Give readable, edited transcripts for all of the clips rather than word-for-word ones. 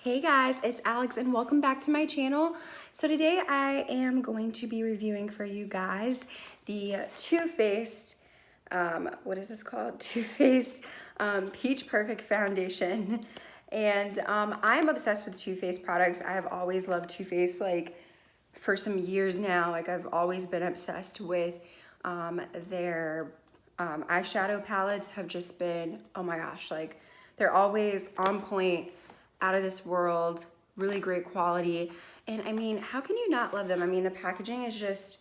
Hey guys, it's Alex and welcome back to my channel. So today I am going to be reviewing for you guys the Too Faced, what is this called? Too Faced Peach Perfect Foundation. And I'm obsessed with Too Faced products. I have always loved Too Faced like for some years now. Like I've always been obsessed with their eyeshadow palettes have just been, oh my gosh, like they're always on point, out of this world, really great quality. And I mean, how can you not love them? I mean, the packaging is just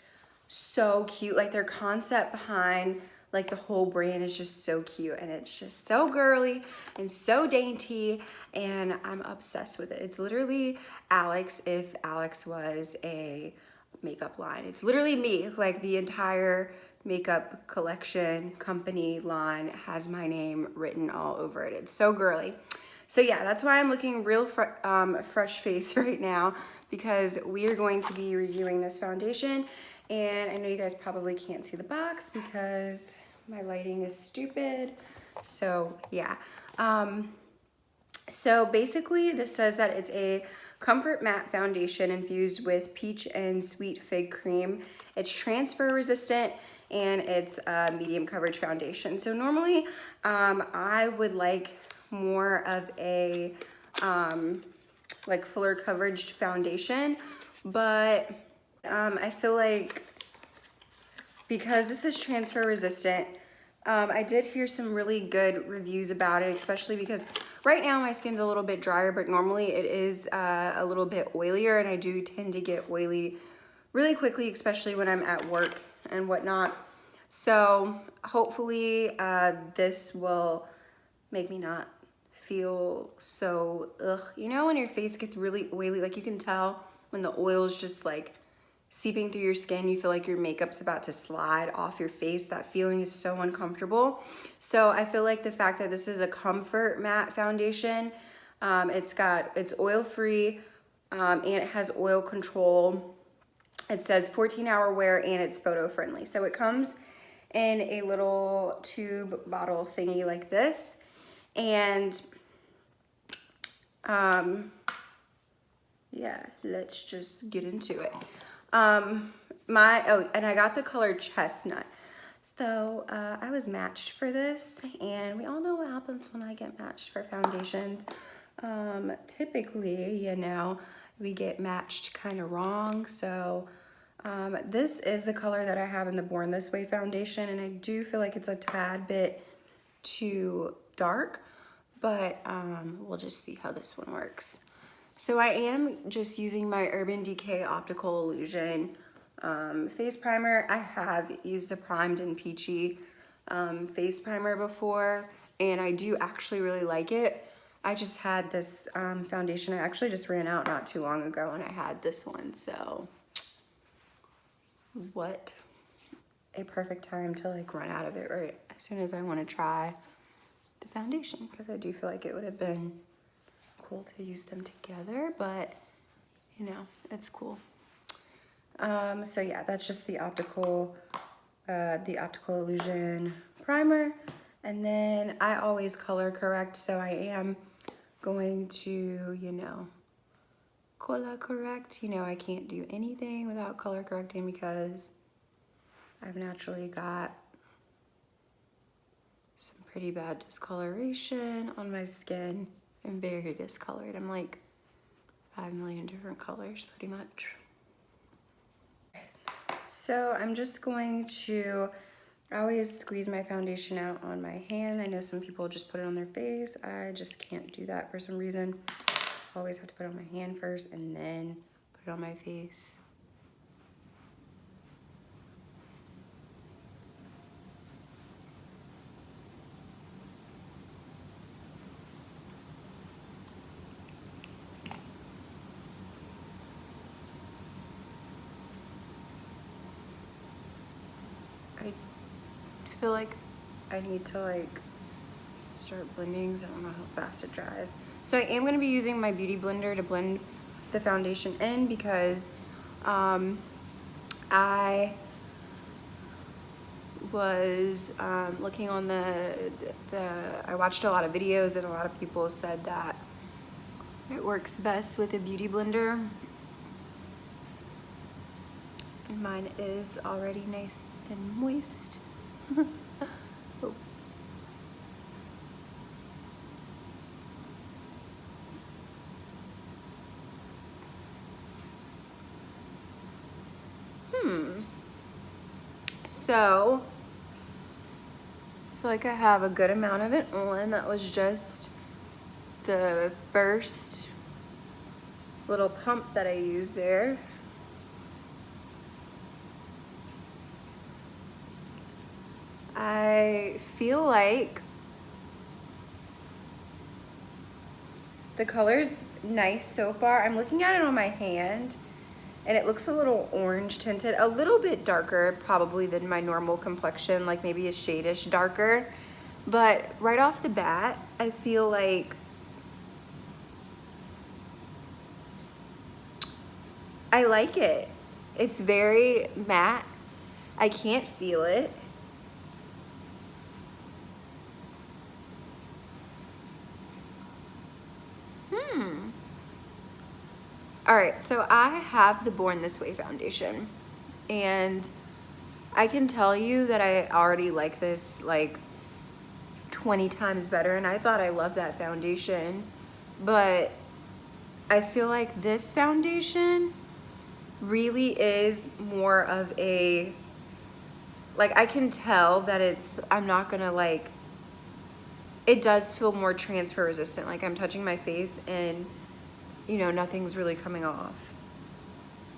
so cute. Like their concept behind like the whole brand is just so cute, and it's just so girly and so dainty, and I'm obsessed with it. It's literally Alex if Alex was a makeup line. It's literally me. Like the entire makeup collection company line has my name written all over it. It's so girly. So yeah, that's why I'm looking real fresh face right now, because we are going to be reviewing this foundation. And I know you guys probably can't see the box because my lighting is stupid. So yeah. So basically this says that it's a comfort matte foundation infused with peach and sweet fig cream. It's transfer resistant and it's a medium coverage foundation. So normally I would like more of a like fuller coverage foundation, but I feel like because this is transfer resistant, I did hear some really good reviews about it, especially because right now my skin's a little bit drier, but normally it is a little bit oilier, and I do tend to get oily really quickly, especially when I'm at work and whatnot. So hopefully this will make me not feel so you know when your face gets really oily, like you can tell when the oil is just like seeping through your skin, you feel like your makeup's about to slide off your face. That feeling is so uncomfortable. So I feel like the fact that this is a comfort matte foundation, it's oil free and it has oil control. It says 14-hour wear and it's photo friendly. So it comes in a little tube bottle thingy like this. And yeah, let's just get into it. And I got the color chestnut. So I was matched for this, and we all know what happens when I get matched for foundations. Typically, you know, we get matched kind of wrong. So this is the color that I have in the Born This Way foundation, and I do feel like it's a tad bit too dark, but we'll just see how this one works. So I am just using my Urban Decay Optical Illusion face primer. I have used the Primed and Peachy face primer before, and I do actually really like it. I just had this foundation. I actually just ran out not too long ago, and I had this one, so what a perfect time to like run out of it right as soon as I want to try the foundation, because I do feel like it would have been cool to use them together, but you know, it's cool. So yeah, that's just the optical illusion primer. And then I always color correct, so I am going to, you know, color correct. You know, I can't do anything without color correcting because I've naturally got some pretty bad discoloration on my skin. I'm very discolored. I'm like 5 million different colors pretty much. So I'm just going to always squeeze my foundation out on my hand. I know some people just put it on their face. I just can't do that for some reason. I always have to put it on my hand first and then put it on my face. I feel like I need to like start blending, so I don't know how fast it dries. So I am going to be using my beauty blender to blend the foundation in, because I was looking on I watched a lot of videos, and a lot of people said that It works best with a beauty blender. And mine is already nice and moist. Oh. So, I feel like I have a good amount of it on. That was just the first little pump that I used there. I feel like the color's nice so far. I'm looking at it on my hand and it looks a little orange tinted, a little bit darker probably than my normal complexion, like maybe a shade-ish darker. But right off the bat, I feel like I like it. It's very matte. I can't feel it. All right, so I have the Born This Way foundation, and I can tell you that I already like this like 20 times better, and I thought I loved that foundation, but I feel like this foundation really is more of a, like, I can tell that it's, I'm not gonna like, it does feel more transfer resistant. Like I'm touching my face and, you know, nothing's really coming off.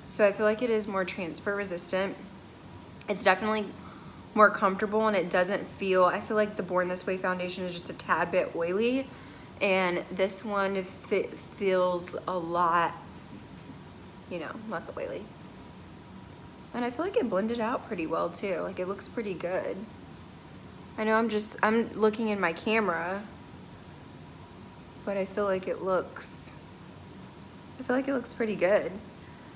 So I feel like it is more transfer resistant. It's definitely more comfortable and it doesn't feel, I feel like the Born This Way foundation is just a tad bit oily, and this one feels a lot, you know, less oily. And I feel like it blended out pretty well too. Like it looks pretty good. I know I'm looking in my camera, but I feel like it looks pretty good.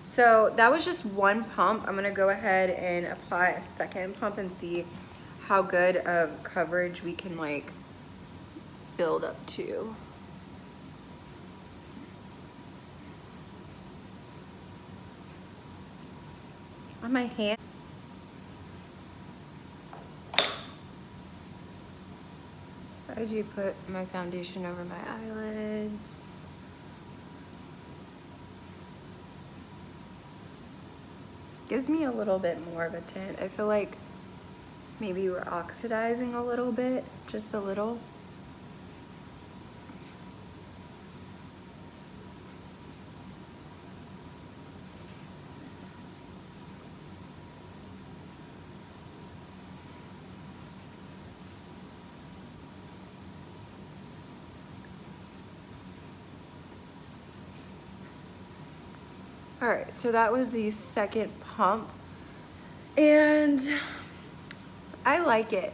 So that was just one pump. I'm gonna go ahead and apply a second pump and see how good of coverage we can like build up to. On my hand. I do put my foundation over my eyelids. Gives me a little bit more of a tint. I feel like maybe we're oxidizing a little bit, just a little. All right, so that was the second pump, and I like it.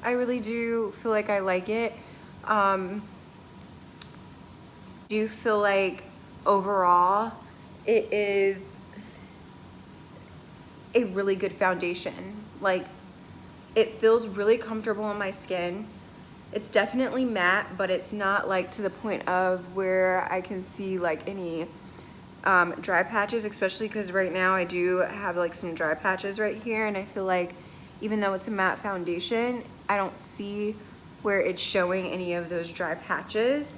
I really do feel like I like it. Do feel like overall it is a really good foundation. Like it feels really comfortable on my skin. It's definitely matte, but it's not like to the point of where I can see like any dry patches, especially because right now I do have like some dry patches right here, and I feel like even though it's a matte foundation, I don't see where it's showing any of those dry patches.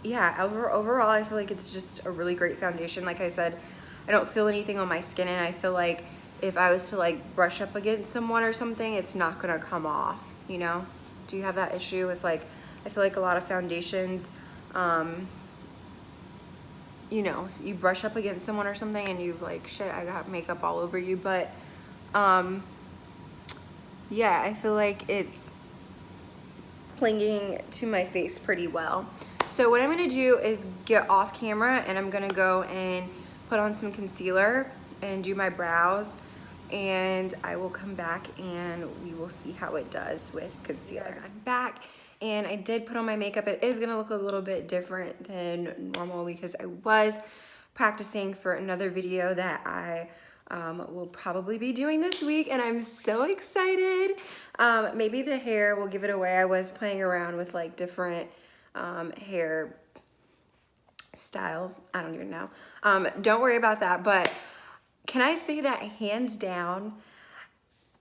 Yeah, overall I feel like it's just a really great foundation. Like I said, I don't feel anything on my skin, and I feel like if I was to like brush up against someone or something, it's not gonna come off, you know? Do you have that issue with like, I feel like a lot of foundations, you know, you brush up against someone or something and you like, shit, I got makeup all over you. But yeah, I feel like it's clinging to my face pretty well. So what I'm gonna do is get off camera and I'm gonna go and put on some concealer and do my brows, and I will come back and we will see how it does with concealer. I'm back and I did put on my makeup. It is gonna look a little bit different than normal because I was practicing for another video that I will probably be doing this week, and I'm so excited. Maybe the hair will give it away. I was playing around with like different hair styles. I don't even know. Don't worry about that. But can I say that hands down,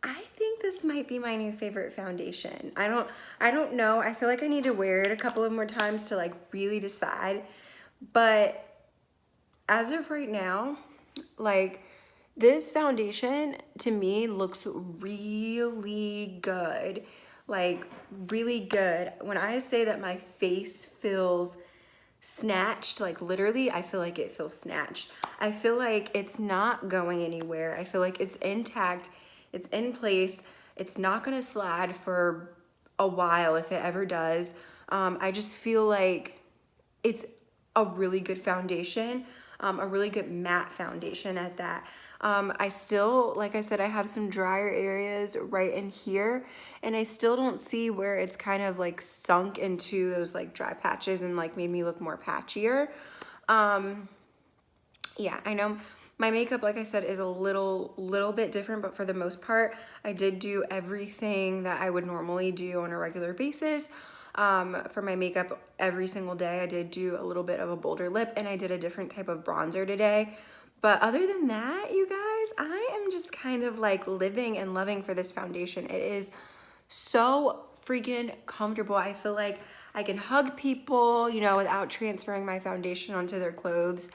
I think this might be my new favorite foundation. I don't know. I feel like I need to wear it a couple of more times to like really decide. But as of right now, like this foundation to me looks really good. Like really good. When I say that my face feels snatched, like literally I feel like it feels snatched. I feel like it's not going anywhere. I feel like it's intact. It's in place. It's not gonna slide for a while if it ever does. I just feel like it's a really good foundation, a really good matte foundation at that. I still, like I said, I have some drier areas right in here, and I still don't see where it's kind of like sunk into those like dry patches and like made me look more patchier. Yeah, I know my makeup, like I said, is a little bit different, but for the most part, I did do everything that I would normally do on a regular basis. For my makeup every single day, I did do a little bit of a bolder lip, and I did a different type of bronzer today. But other than that, you guys, I am just kind of like living and loving for this foundation. It is so freaking comfortable. I feel like I can hug people, you know, without transferring my foundation onto their clothes.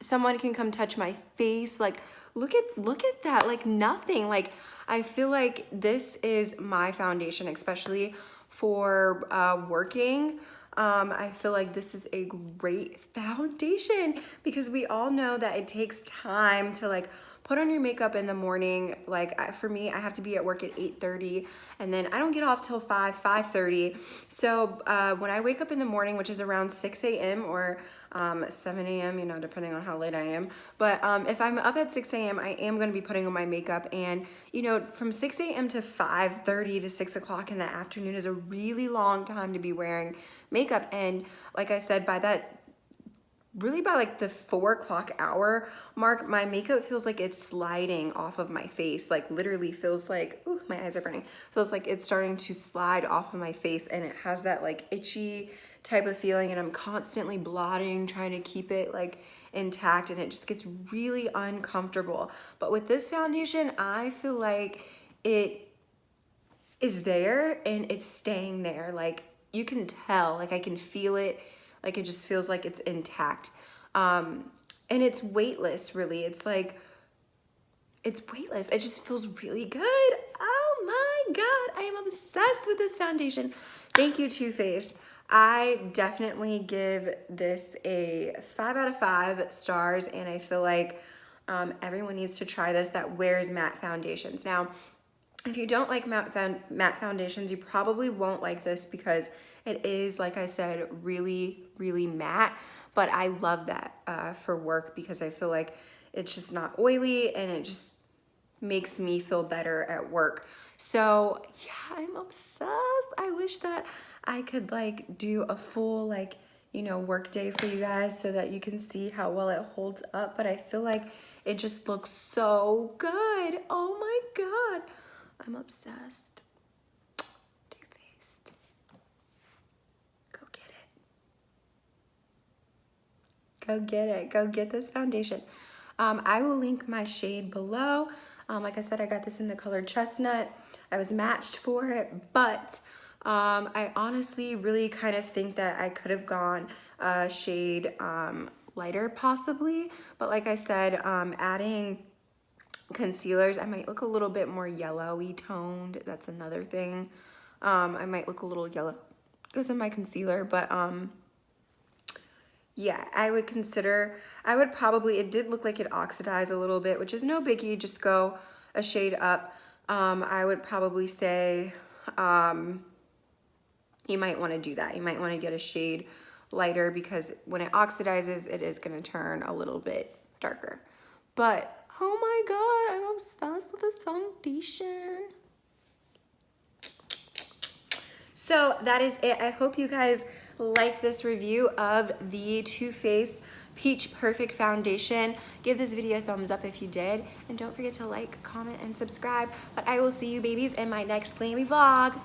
Someone can come touch my face. Like, look at that, like nothing. Like, I feel like this is my foundation, especially for working. I feel like this is a great foundation because we all know that it takes time to like put on your makeup in the morning. Like for me, I have to be at work at 8:30 and then I don't get off till 5:30. So when I wake up in the morning, which is around 6 a.m. or 7 a.m., you know, depending on how late I am. But if I'm up at 6 a.m., I am going to be putting on my makeup. And, you know, from 6 a.m. to 5:30 to 6 o'clock in the afternoon is a really long time to be wearing makeup. And like I said, by like the 4 o'clock hour mark, my makeup feels like it's sliding off of my face. Like literally feels like, ooh, my eyes are burning. Feels like it's starting to slide off of my face, and it has that like itchy type of feeling, and I'm constantly blotting, trying to keep it like intact, and it just gets really uncomfortable. But with this foundation, I feel like it is there and it's staying there. Like you can tell, like I can feel it. Like it just feels like it's intact. And it's weightless, really. It's like, it's weightless. It just feels really good. Oh my God, I am obsessed with this foundation. Thank you, Too Faced. I definitely give this a 5 out of 5 stars, and I feel like everyone needs to try this that wears matte foundations. Now, if you don't like matte foundations, you probably won't like this because it is, like I said, really, really matte. But I love that for work because I feel like it's just not oily and it just makes me feel better at work. So yeah, I'm obsessed. I wish that I could like do a full like, you know, work day for you guys so that you can see how well it holds up. But I feel like it just looks so good. Oh my God. I'm obsessed. Too Faced. Go get it. Go get it. Go get this foundation. I will link my shade below. Like I said, I got this in the color chestnut. I was matched for it, but I honestly really kind of think that I could have gone a shade lighter possibly. But like I said, adding concealers, I might look a little bit more yellowy toned. That's another thing. I might look a little yellow because of my concealer, but yeah, I would probably, it did look like it oxidized a little bit, which is no biggie, just go a shade up. I would probably say you might want to do that. You might want to get a shade lighter because when it oxidizes, it is going to turn a little bit darker. But oh my God, I'm obsessed with this foundation. So that is it. I hope you guys like this review of the Too Faced Peach Perfect Foundation. Give this video a thumbs up if you did. And don't forget to like, comment, and subscribe. But I will see you babies in my next glammy vlog.